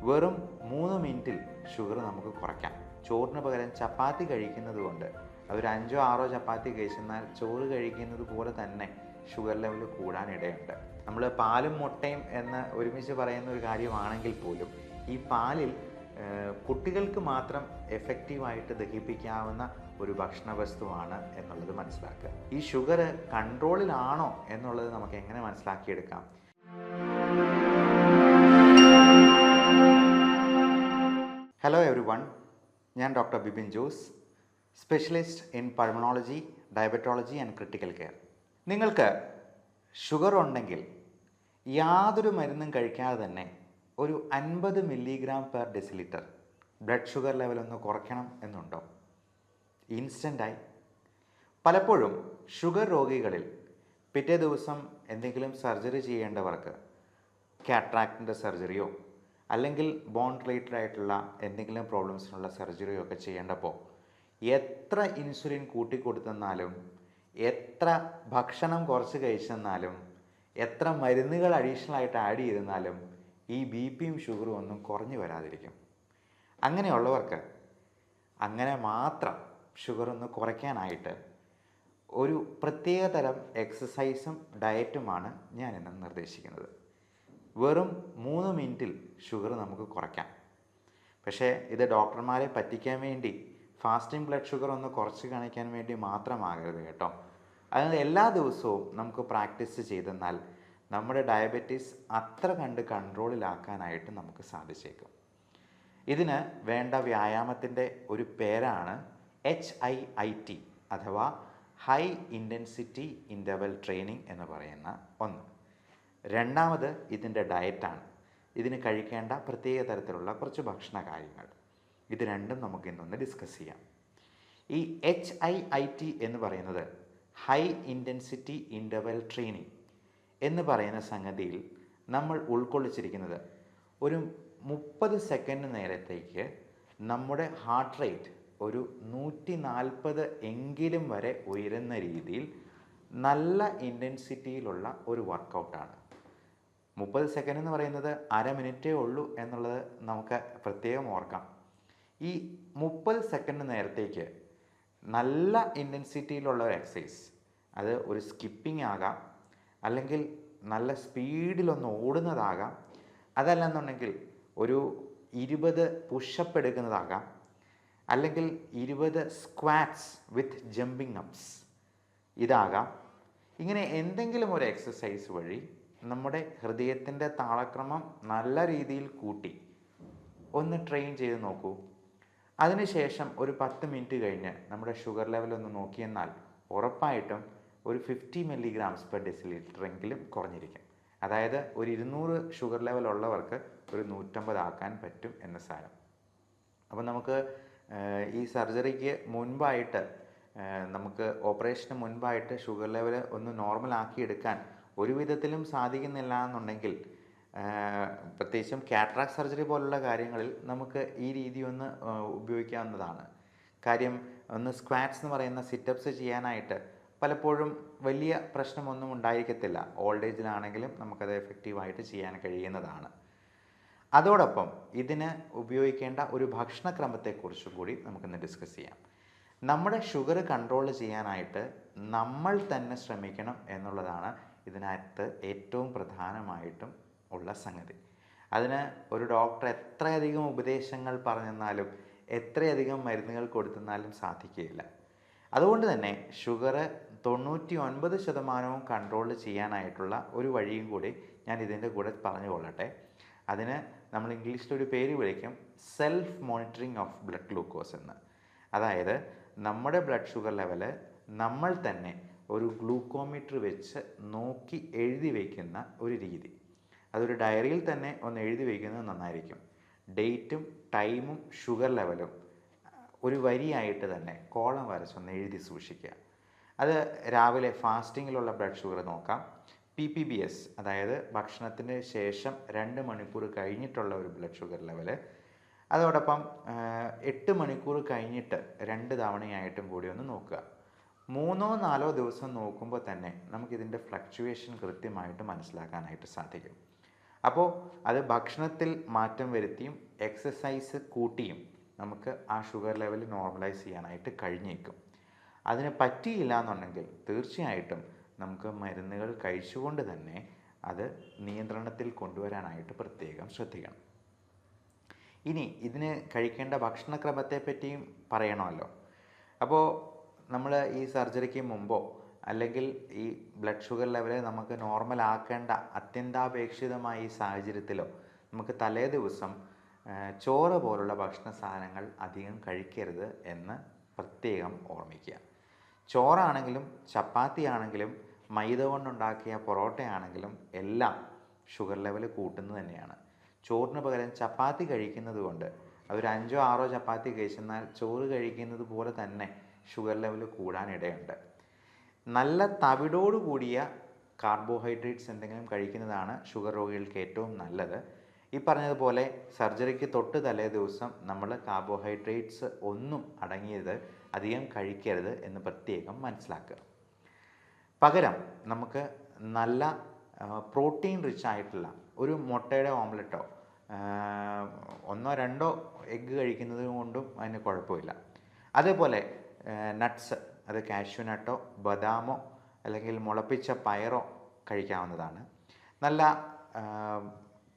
വെറും 3 മിനിറ്റിൽ ഷുഗർ നമുക്ക് കുറയ്ക്കാം. ചോറിന് പകരം ചപ്പാത്തി കഴിക്കുന്നത് കൊണ്ട് അതൊരു 5-6 ചപ്പാത്തി കഴിച്ചെന്നാൽ ചോറ് കഴിക്കുന്നത് പോലെ തന്നെ ഷുഗർ ലെവൽ കൂടാനിടയുണ്ട്. നമ്മൾ പാലും മുട്ടയും എന്ന് ഒരുമിച്ച് പറയുന്ന ഒരു കാര്യമാണെങ്കിൽ പോലും ഈ പാലിൽ കുട്ടികൾക്ക് മാത്രം എഫക്റ്റീവായിട്ട് ദഹിപ്പിക്കാവുന്ന ഒരു ഭക്ഷണ വസ്തുവാണ് എന്നുള്ളത് മനസ്സിലാക്കുക. ഈ ഷുഗർ കൺട്രോളിലാണോ എന്നുള്ളത് നമുക്ക് എങ്ങനെ മനസ്സിലാക്കിയെടുക്കാം? ഹലോ എവരിവൺ, ഞാൻ doctor Bipin Jose, specialist in pulmonology, diabetology and critical care. നിങ്ങൾക്ക് ഷുഗർ ഉണ്ടെങ്കിൽ യാതൊരു മരുന്നും കഴിക്കാതെ തന്നെ ഒരു 50 milligram per decilitre blood sugar level ഒന്ന് കുറയ്ക്കണം എന്നുണ്ടോ? ഇൻസ്റ്റൻ്റായി. പലപ്പോഴും ഷുഗർ രോഗികളിൽ പിറ്റേ ദിവസം എന്തെങ്കിലും സർജറി ചെയ്യേണ്ടവർക്ക് കാട്രാക്റ്റിൻ്റെ സർജറിയോ അല്ലെങ്കിൽ ബോൺ റിലേറ്റഡ് ആയിട്ടുള്ള എന്തെങ്കിലും പ്രോബ്ലംസിനുള്ള സർജറിയോ ഒക്കെ ചെയ്യേണ്ടപ്പോൾ എത്ര ഇൻസുലിൻ കൂട്ടിക്കൊടുത്തെന്നാലും, എത്ര ഭക്ഷണം കുറച്ച് കഴിച്ചെന്നാലും, എത്ര മരുന്നുകൾ അഡീഷണൽ ആയിട്ട് ആഡ് ചെയ്തെന്നാലും ഈ ബി പിയും ഷുഗറും ഒന്നും കുറഞ്ഞു വരാതിരിക്കും. അങ്ങനെയുള്ളവർക്ക് അങ്ങനെ മാത്രം ഷുഗർ ഒന്ന് കുറയ്ക്കാനായിട്ട് ഒരു പ്രത്യേക തരം എക്സസൈസും ഡയറ്റുമാണ് ഞാനിന്ന് നിർദ്ദേശിക്കുന്നത്. വെറും 3 മിനിറ്റിൽ ഷുഗർ നമുക്ക് കുറയ്ക്കാം. പക്ഷേ ഇത് ഡോക്ടർമാരെ പറ്റിക്കാൻ വേണ്ടി ഫാസ്റ്റിംഗ് ബ്ലഡ് ഷുഗർ ഒന്ന് കുറച്ച് കാണിക്കാൻ വേണ്ടി മാത്രമാകരുത് കേട്ടോ. അത് എല്ലാ ദിവസവും നമുക്ക് പ്രാക്ടീസ് ചെയ്തെന്നാൽ നമ്മുടെ ഡയബറ്റീസ് അത്ര കണ്ട് കൺട്രോളിലാക്കാനായിട്ട് നമുക്ക് സാധിച്ചേക്കും. ഇതിന് വേണ്ട വ്യായാമത്തിൻ്റെ ഒരു പേരാണ് HIIT അഥവാ ഹൈ ഇൻറ്റൻസിറ്റി ഇൻ്റർവൽ ട്രെയിനിങ് എന്ന് പറയുന്ന ഒന്ന്. രണ്ടാമത് ഇതിൻ്റെ ഡയറ്റാണ്. ഇതിന് കഴിക്കേണ്ട പ്രത്യേക തരത്തിലുള്ള കുറച്ച് ഭക്ഷണ കാര്യങ്ങൾ. ഇത് രണ്ടും നമുക്ക് ഇന്നൊന്ന് ഡിസ്കസ് ചെയ്യാം. ഈ HIIT എന്ന് പറയുന്നത് ഹൈ ഇൻറ്റൻസിറ്റി ഇൻ്റർവൽ ട്രെയിനിങ് എന്ന് പറയുന്ന സംഗതിയിൽ നമ്മൾ ഉൾക്കൊള്ളിച്ചിരിക്കുന്നത് ഒരു 30 സെക്കൻഡ് നേരത്തേക്ക് നമ്മുടെ ഹാർട്ട് റേറ്റ് ഒരു 140 എങ്കിലും വരെ ഉയരുന്ന രീതിയിൽ നല്ല ഇൻറ്റൻസിറ്റിയിലുള്ള ഒരു വർക്കൗട്ടാണ്. 30 സെക്കൻഡ് എന്ന് പറയുന്നത് അര മിനിറ്റേ ഉള്ളൂ എന്നുള്ളത് നമുക്ക് പ്രത്യേകം ഓർക്കാം. ഈ 30 സെക്കൻഡ് നേരത്തേക്ക് നല്ല ഇൻറ്റൻസിറ്റിയിലുള്ള ഒരു എക്സസൈസ്, അത് ഒരു സ്കിപ്പിംഗ് ആകാം, അല്ലെങ്കിൽ നല്ല സ്പീഡിലൊന്ന് ഓടുന്നതാകാം, അതല്ലെന്നുണ്ടെങ്കിൽ ഒരു 20 പുഷപ്പ് എടുക്കുന്നതാകാം, അല്ലെങ്കിൽ 20 സ്ക്വാറ്റ്സ് വിത്ത് ജമ്പിങ് അപ്സ് ഇതാകാം. ഇങ്ങനെ എന്തെങ്കിലും ഒരു എക്സസൈസ് വഴി നമ്മുടെ ഹൃദയത്തിൻ്റെ താളക്രമം നല്ല രീതിയിൽ കൂട്ടി ഒന്ന് ട്രെയിൻ ചെയ്ത് നോക്കൂ. അതിനുശേഷം ഒരു 10 മിനിറ്റ് കഴിഞ്ഞ് നമ്മുടെ ഷുഗർ ലെവൽ ഒന്ന് നോക്കിയെന്നാൽ ഉറപ്പായിട്ടും ഒരു 50 മില്ലിഗ്രാംസ് പെർ ഡെസിലിറ്റർ എങ്കിലും കുറഞ്ഞിരിക്കും. അതായത് ഒരു 200 ഷുഗർ ലെവൽ ഉള്ളവർക്ക് ഒരു 150 ആക്കാൻ പറ്റും എന്ന് സാരം. അപ്പോൾ നമുക്ക് ഈ സർജറിക്ക് മുൻപായിട്ട്, നമുക്ക് ഓപ്പറേഷന് മുൻപായിട്ട് ഷുഗർ ലെവൽ ഒന്ന് നോർമലാക്കി എടുക്കാൻ ഒരു വിധത്തിലും സാധിക്കുന്നില്ല എന്നുണ്ടെങ്കിൽ, പ്രത്യേകിച്ചും കാട്രാക്ട് സർജറി പോലുള്ള കാര്യങ്ങളിൽ നമുക്ക് ഈ രീതി ഒന്ന് ഉപയോഗിക്കാവുന്നതാണ്. കാര്യം, ഒന്ന് സ്ക്വാറ്റ്സ് എന്ന് പറയുന്ന സിറ്റപ്സ് ചെയ്യാനായിട്ട് പലപ്പോഴും വലിയ പ്രശ്നമൊന്നും ഉണ്ടായിരിക്കത്തില്ല. ഓൾഡ് ഏജിലാണെങ്കിലും നമുക്കത് എഫക്റ്റീവായിട്ട് ചെയ്യാൻ കഴിയുന്നതാണ്. അതോടൊപ്പം ഇതിന് ഉപയോഗിക്കേണ്ട ഒരു ഭക്ഷണക്രമത്തെക്കുറിച്ചും കൂടി നമുക്കിന്ന് ഡിസ്കസ് ചെയ്യാം. നമ്മുടെ ഷുഗർ കൺട്രോൾ ചെയ്യാനായിട്ട് നമ്മൾ തന്നെ ശ്രമിക്കണം എന്നുള്ളതാണ് ഇതിനകത്ത് ഏറ്റവും പ്രധാനമായിട്ടും ഉള്ള സംഗതി. അതിന് ഒരു ഡോക്ടർ എത്രയധികം ഉപദേശങ്ങൾ പറഞ്ഞെന്നാലും എത്രയധികം മരുന്നുകൾ കൊടുത്തെന്നാലും സാധിക്കുകയില്ല. അതുകൊണ്ട് തന്നെ ഷുഗർ 99% കൺട്രോൾ ചെയ്യാനായിട്ടുള്ള ഒരു വഴിയും കൂടി ഞാൻ ഇതിൻ്റെ കൂടെ പറഞ്ഞു കൊള്ളട്ടെ. അതിന് നമ്മൾ ഇംഗ്ലീഷിലൊരു പേര് വിളിക്കും self monitoring of blood glucose എന്ന്. അതായത് നമ്മുടെ ബ്ലഡ് ഷുഗർ ലെവല് നമ്മൾ തന്നെ ഒരു ഗ്ലൂക്കോമീറ്റർ വെച്ച് നോക്കി എഴുതി വയ്ക്കുന്ന ഒരു രീതി. അതൊരു ഡയറിയിൽ തന്നെ ഒന്ന് എഴുതി വയ്ക്കുന്നത് നന്നായിരിക്കും. ഡേറ്റും ടൈമും ഷുഗർ ലെവലും ഒരു വരിയായിട്ട് തന്നെ കോളം വരച്ചൊന്ന് എഴുതി സൂക്ഷിക്കുക. അത് രാവിലെ ഫാസ്റ്റിങ്ങിലുള്ള ബ്ലഡ് ഷുഗർ നോക്കാം. PPBS, അതായത് ഭക്ഷണത്തിന് ശേഷം 2 മണിക്കൂർ കഴിഞ്ഞിട്ടുള്ള ഒരു ബ്ലഡ് ഷുഗർ ലെവല്. അതോടൊപ്പം 8 മണിക്കൂർ കഴിഞ്ഞിട്ട് 2 തവണയായിട്ടും കൂടി ഒന്ന് നോക്കുക. 3-4 ദിവസം നോക്കുമ്പോൾ തന്നെ നമുക്കിതിൻ്റെ ഫ്ലക്ച്വേഷൻ കൃത്യമായിട്ട് മനസ്സിലാക്കാനായിട്ട് സാധിക്കും. അപ്പോൾ അത് ഭക്ഷണത്തിൽ മാറ്റം വരുത്തിയും എക്സസൈസ് കൂട്ടിയും നമുക്ക് ആ ഷുഗർ ലെവൽ നോർമലൈസ് ചെയ്യാനായിട്ട് കഴിഞ്ഞേക്കും. അതിന് പറ്റിയില്ല എന്നുണ്ടെങ്കിൽ തീർച്ചയായിട്ടും നമുക്ക് മരുന്നുകൾ കഴിച്ചുകൊണ്ട് തന്നെ അത് നിയന്ത്രണത്തിൽ കൊണ്ടുവരാനായിട്ട് പ്രത്യേകം ശ്രദ്ധിക്കണം. ഇനി ഇതിന് കഴിക്കേണ്ട ഭക്ഷണക്രമത്തെ പറ്റിയും പറയണമല്ലോ. അപ്പോൾ നമ്മൾ ഈ സർജറിക്ക് മുമ്പോ അല്ലെങ്കിൽ ഈ ബ്ലഡ് ഷുഗർ ലെവൽ നമുക്ക് നോർമൽ ആക്കേണ്ട അത്യന്താപേക്ഷിതമായ ഈ സാഹചര്യത്തിലോ നമുക്ക് തലേ ദിവസം ചോറ് പോലുള്ള ഭക്ഷണ സാധനങ്ങൾ അധികം കഴിക്കരുത് എന്ന് പ്രത്യേകം ഓർമ്മിക്കുക. ചോറാണെങ്കിലും ചപ്പാത്തി ആണെങ്കിലും മൈദ കൊണ്ടുണ്ടാക്കിയ പൊറോട്ടയാണെങ്കിലും എല്ലാം ഷുഗർ ലെവൽ കൂട്ടുന്നത് തന്നെയാണ്. ചോറിന് പകരം ചപ്പാത്തി കഴിക്കുന്നത് കൊണ്ട് അതൊരു 5 or 6 ചപ്പാത്തി കഴിച്ചെന്നാൽ ചോറ് കഴിക്കുന്നത് പോലെ തന്നെ ഷുഗർ ലെവൽ കൂടാനിടയുണ്ട്. നല്ല തവിടോട് കൂടിയ കാർബോഹൈഡ്രേറ്റ്സ് എന്തെങ്കിലും കഴിക്കുന്നതാണ് ഷുഗർ രോഗികൾക്ക് ഏറ്റവും നല്ലത്. ഈ പറഞ്ഞതുപോലെ സർജറിക്ക് തൊട്ട് തലേ ദിവസം നമ്മൾ കാർബോഹൈഡ്രേറ്റ്സ് ഒന്നും അടങ്ങിയത് അധികം കഴിക്കരുത് എന്ന് പ്രത്യേകം മനസ്സിലാക്കുക. പകരം നമുക്ക് നല്ല പ്രോട്ടീൻ റിച്ച് ആയിട്ടുള്ള ഒരു മുട്ടയുടെ ഓംലെറ്റോ 1-2 എഗ്ഗ് കഴിക്കുന്നത് കൊണ്ടും അതിന് കുഴപ്പമില്ല. അതേപോലെ നട്ട്സ്, അത് കാഷ്യൂ നട്ടോ ബദാമോ അല്ലെങ്കിൽ മുളപ്പിച്ച പയറോ കഴിക്കാവുന്നതാണ്. നല്ല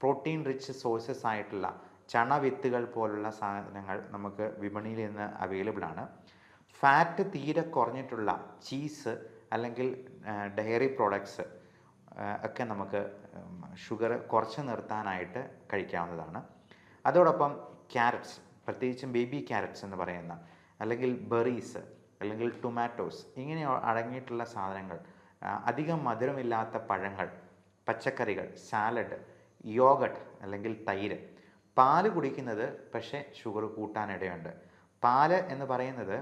പ്രോട്ടീൻ റിച്ച് സോഴ്സസ് ആയിട്ടുള്ള ചണവിത്തുകൾ പോലുള്ള സാധനങ്ങൾ നമുക്ക് വിപണിയിൽ നിന്ന് അവൈലബിൾ ആണ്. ഫാറ്റ് തീരെ കുറഞ്ഞിട്ടുള്ള ചീസ് അല്ലെങ്കിൽ ഡയറി പ്രോഡക്ട്സ് ഒക്കെ നമുക്ക് ഷുഗർ കുറച്ച് നിർത്താനായിട്ട് കഴിക്കാവുന്നതാണ്. അതോടൊപ്പം ക്യാരറ്റ്സ്, പ്രത്യേകിച്ചും ബേബി ക്യാരറ്റ്സ് എന്ന് പറയുന്ന, അല്ലെങ്കിൽ ബെറീസ്, അല്ലെങ്കിൽ ടൊമാറ്റോസ്, ഇങ്ങനെ അടങ്ങിയിട്ടുള്ള സാധനങ്ങൾ, അധികം മധുരമില്ലാത്ത പഴങ്ങൾ, പച്ചക്കറികൾ, സാലഡ്, യോഗട്ട് അല്ലെങ്കിൽ തൈര്. പാല് കുടിക്കുന്നത് പക്ഷേ ഷുഗർ കൂട്ടാനിടയുണ്ട്. പാല് എന്ന് പറയുന്നത്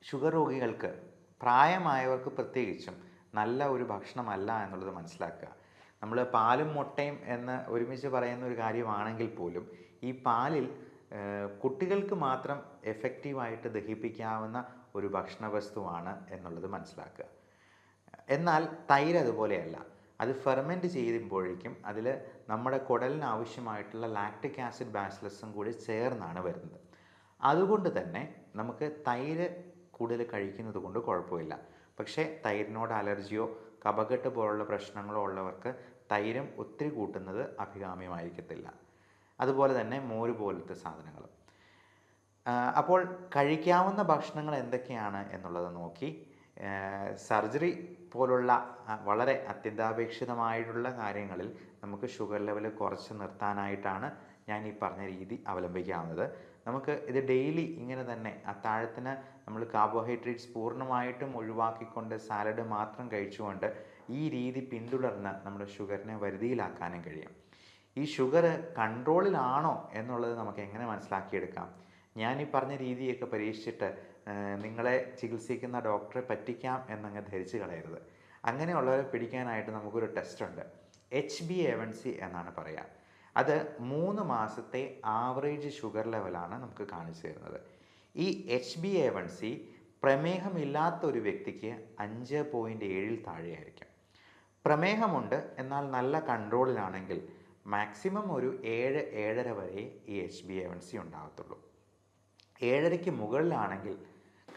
ഷുഗർ രോഗികൾക്ക്, പ്രായമായവർക്ക് പ്രത്യേകിച്ചും നല്ല ഒരു ഭക്ഷണമല്ല എന്നുള്ളത് മനസ്സിലാക്കുക. നമ്മൾ പാലും മുട്ടയും എന്ന് ഒരുമിച്ച് പറയുന്ന ഒരു കാര്യമാണെങ്കിൽ പോലും ഈ പാലിൽ കുട്ടികൾക്ക് മാത്രം എഫക്റ്റീവായിട്ട് ദഹിപ്പിക്കാവുന്ന ഒരു ഭക്ഷണ വസ്തുവാണ് എന്നുള്ളത് മനസ്സിലാക്കുക. എന്നാൽ തൈര് അതുപോലെയല്ല. അത് ഫെർമെൻറ്റ് ചെയ്യുമ്പോഴേക്കും അതിൽ നമ്മുടെ കുടലിന് ആവശ്യമായിട്ടുള്ള ലാക്റ്റിക് ആസിഡ് ബാസിലസും കൂടി ചേർന്നാണ് വരുന്നത്. അതുകൊണ്ട് തന്നെ നമുക്ക് തൈര് കൂടുതൽ കഴിക്കുന്നത് കൊണ്ട് കുഴപ്പമില്ല. പക്ഷേ തൈരിനോട് അലർജിയോ കഫക്കെട്ട് പോലുള്ള പ്രശ്നങ്ങളോ ഉള്ളവർക്ക് തൈരും ഒത്തിരി കൂട്ടുന്നത് അഭികാമ്യമായിരിക്കത്തില്ല. അതുപോലെ തന്നെ മോര് പോലത്തെ സാധനങ്ങൾ. അപ്പോൾ കഴിക്കാവുന്ന ഭക്ഷണങ്ങൾ എന്തൊക്കെയാണ് എന്നുള്ളത് നോക്കി സർജറി പോലുള്ള വളരെ അത്യന്താപേക്ഷിതമായിട്ടുള്ള കാര്യങ്ങളിൽ നമുക്ക് ഷുഗർ ലെവൽ കുറച്ച് നിർത്താനായിട്ടാണ് ഞാൻ ഈ പറഞ്ഞ രീതി അവലംബിക്കാവുന്നത്. നമുക്ക് ഇത് ഡെയിലി ഇങ്ങനെ തന്നെ അത്താഴത്തിന് നമ്മൾ കാർബോഹൈഡ്രേറ്റ്സ് പൂർണ്ണമായിട്ടും ഒഴിവാക്കിക്കൊണ്ട് സാലഡ് മാത്രം കഴിച്ചുകൊണ്ട് ഈ രീതി പിന്തുടർന്ന് നമ്മുടെ ഷുഗറിനെ വരുതിയിലാക്കാനും കഴിയും. ഈ ഷുഗർ കൺട്രോളിലാണോ എന്നുള്ളത് നമുക്ക് എങ്ങനെ മനസ്സിലാക്കിയെടുക്കാം? ഞാൻ ഈ പറഞ്ഞ രീതിയൊക്കെ പരീക്ഷിച്ചിട്ട് നിങ്ങളെ ചികിത്സിക്കുന്ന ഡോക്ടറെ പറ്റിക്കാം എന്നങ്ങ് ധരിച്ച് കളയരുത്. അങ്ങനെയുള്ളവരെ പിടിക്കാനായിട്ട് നമുക്കൊരു ടെസ്റ്റ് ഉണ്ട്. HbA1c എന്നാണ് പറയുക. അത് 3 മാസത്തെ ആവറേജ് ഷുഗർ ലെവലാണ് നമുക്ക് കാണിച്ചു തരുന്നത്. ഈ HbA1c പ്രമേഹമില്ലാത്ത ഒരു വ്യക്തിക്ക് 5.7 താഴെയായിരിക്കും. പ്രമേഹമുണ്ട് എന്നാൽ നല്ല കൺട്രോളിലാണെങ്കിൽ മാക്സിമം ഒരു 7-7.5 വരെ ഈ HbA1c ഉണ്ടാകത്തുള്ളൂ. 7.5ക്ക് മുകളിലാണെങ്കിൽ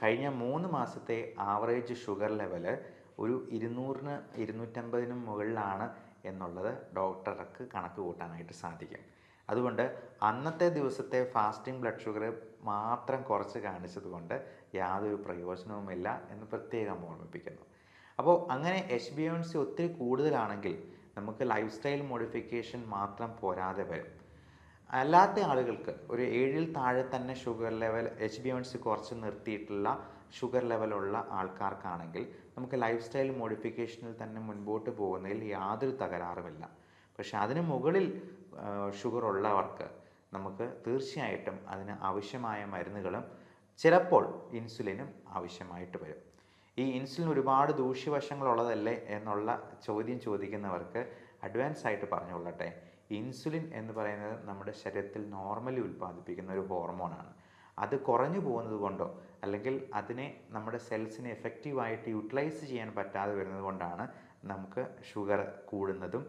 കഴിഞ്ഞ 3 മാസത്തെ ആവറേജ് ഷുഗർ ലെവൽ ഒരു 200-250 മുകളിലാണ് എന്നുള്ളത് ഡോക്ടർക്ക് കണക്ക് കൂട്ടാനായിട്ട് സാധിക്കും. അതുകൊണ്ട് അന്നത്തെ ദിവസത്തെ ഫാസ്റ്റിംഗ് ബ്ലഡ് ഷുഗർ മാത്രം കുറച്ച് കാണിച്ചത് കൊണ്ട് യാതൊരു പ്രയോജനവുമില്ല എന്ന് പ്രത്യേകം ഓർമ്മിപ്പിക്കുന്നു. അപ്പോൾ അങ്ങനെ HbA1c ഒത്തിരി കൂടുതലാണെങ്കിൽ നമുക്ക് ലൈഫ് സ്റ്റൈൽ മോഡിഫിക്കേഷൻ മാത്രം പോരാതെ വരും. അല്ലാത്ത ആളുകൾക്ക് ഒരു 7ൽ താഴെ തന്നെ ഷുഗർ ലെവൽ HbA1c കുറച്ച് നിർത്തിയിട്ടുള്ള ഷുഗർ ലെവലുള്ള ആൾക്കാർക്കാണെങ്കിൽ നമുക്ക് ലൈഫ് സ്റ്റൈൽ മോഡിഫിക്കേഷനിൽ തന്നെ മുൻപോട്ട് പോകുന്നതിൽ യാതൊരു തകരാറുമില്ല. പക്ഷെ അതിന് മുകളിൽ ഷുഗർ ഉള്ളവർക്ക് നമുക്ക് തീർച്ചയായിട്ടും അതിന് ആവശ്യമായ മരുന്നുകളും ചിലപ്പോൾ ഇൻസുലിനും ആവശ്യമായിട്ട് വരും. ഈ ഇൻസുലിൻ ഒരുപാട് ദൂഷ്യവശങ്ങളുള്ളതല്ലേ എന്നുള്ള ചോദ്യം ചോദിക്കുന്നവർക്ക് അഡ്വാൻസ് ആയിട്ട് പറഞ്ഞുകൊള്ളട്ടെ, ഇൻസുലിൻ എന്ന് പറയുന്നത് നമ്മുടെ ശരീരത്തിൽ നോർമലി ഉൽപ്പാദിപ്പിക്കുന്ന ഒരു ഹോർമോണാണ്. അത് കുറഞ്ഞു പോകുന്നത് കൊണ്ടോ അല്ലെങ്കിൽ അതിനെ നമ്മുടെ സെൽസിനെ എഫക്റ്റീവായിട്ട് യൂട്ടിലൈസ് ചെയ്യാൻ പറ്റാതെ വരുന്നത് കൊണ്ടാണ് നമുക്ക് ഷുഗർ കൂടുന്നതും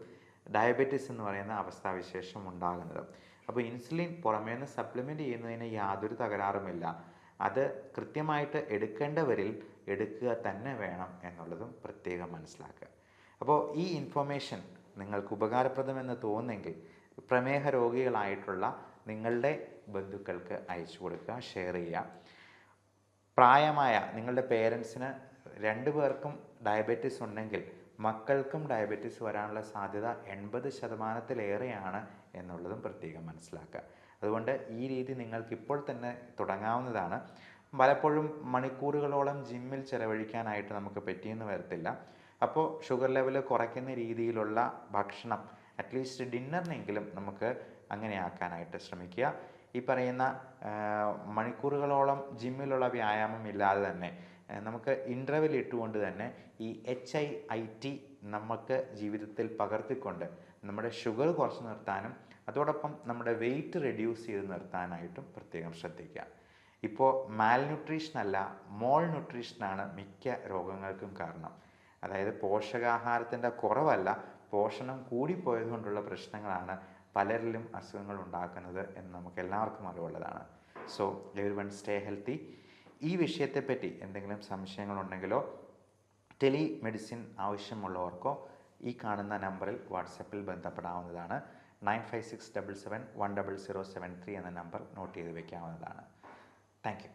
ഡയബറ്റീസ് എന്ന് പറയുന്ന അവസ്ഥാവിശേഷം ഉണ്ടാകുന്നത്. അപ്പോൾ ഇൻസുലിൻ പുറമേ നിന്ന് സപ്ലിമെൻറ്റ് ചെയ്യുന്നതിന് യാതൊരു തകരാറുമില്ല. അത് കൃത്യമായിട്ട് എടുക്കേണ്ടവരിൽ എടുക്കുക തന്നെ വേണം എന്നുള്ളതും പ്രത്യേകം മനസ്സിലാക്കുക. അപ്പോൾ ഈ ഇൻഫർമേഷൻ നിങ്ങൾക്ക് ഉപകാരപ്രദമെന്ന് തോന്നുന്നെങ്കിൽ പ്രമേഹ രോഗികളായിട്ടുള്ള നിങ്ങളുടെ ബന്ധുക്കൾക്ക് അയച്ചു കൊടുക്കുക, ഷെയർ ചെയ്യുക. പ്രായമായ നിങ്ങളുടെ പേരൻസിന് 2 പേർക്കും ഡയബറ്റീസ് ഉണ്ടെങ്കിൽ മക്കൾക്കും ഡയബറ്റീസ് വരാനുള്ള സാധ്യത 80% എന്നുള്ളതും പ്രത്യേകം മനസ്സിലാക്കുക. അതുകൊണ്ട് ഈ രീതി നിങ്ങൾക്കിപ്പോൾ തന്നെ തുടങ്ങാവുന്നതാണ്. പലപ്പോഴും മണിക്കൂറുകളോളം ജിമ്മിൽ ചിലവഴിക്കാനായിട്ട് നമുക്ക് പറ്റിയെന്ന് വരത്തില്ല. അപ്പോൾ ഷുഗർ ലെവൽ കുറയ്ക്കുന്ന രീതിയിലുള്ള ഭക്ഷണം അറ്റ്ലീസ്റ്റ് ഡിന്നറിനെങ്കിലും നമുക്ക് അങ്ങനെ ആക്കാനായിട്ട് ശ്രമിക്കുക. ഈ പറയുന്ന മണിക്കൂറുകളോളം ജിമ്മിലുള്ള വ്യായാമം ഇല്ലാതെ തന്നെ നമുക്ക് ഇൻ്റർവെൽ ഇട്ടുകൊണ്ട് തന്നെ ഈ HIIT നമുക്ക് ജീവിതത്തിൽ പകർത്തിക്കൊണ്ട് നമ്മുടെ ഷുഗർ കുറച്ച് നിർത്താനും അതോടൊപ്പം നമ്മുടെ വെയിറ്റ് റെഡ്യൂസ് ചെയ്ത് നിർത്താനായിട്ടും പ്രത്യേകം ശ്രദ്ധിക്കുക. ഇപ്പോൾ മാൽന്യൂട്രീഷനല്ല, മോൾ ന്യൂട്രീഷനാണ് മിക്ക രോഗങ്ങൾക്കും കാരണം. അതായത് പോഷകാഹാരത്തിൻ്റെ കുറവല്ല, പോഷണം കൂടിപ്പോയതുകൊണ്ടുള്ള പ്രശ്നങ്ങളാണ് പലരിലും അസുഖങ്ങൾ ഉണ്ടാക്കുന്നത് എന്ന് നമുക്ക് എല്ലാവർക്കും അറിവുള്ളതാണ്. So everyone stay healthy. ഈ വിഷയത്തെപ്പറ്റി എന്തെങ്കിലും സംശയങ്ങളുണ്ടെങ്കിലോ ടെലിമെഡിസിൻ ആവശ്യമുള്ളവർക്കോ ഈ കാണുന്ന നമ്പറിൽ വാട്സപ്പിൽ ബന്ധപ്പെടാവുന്നതാണ്. 9567710073 എന്ന നമ്പർ നോട്ട് ചെയ്ത് വയ്ക്കാവുന്നതാണ്. Thank you.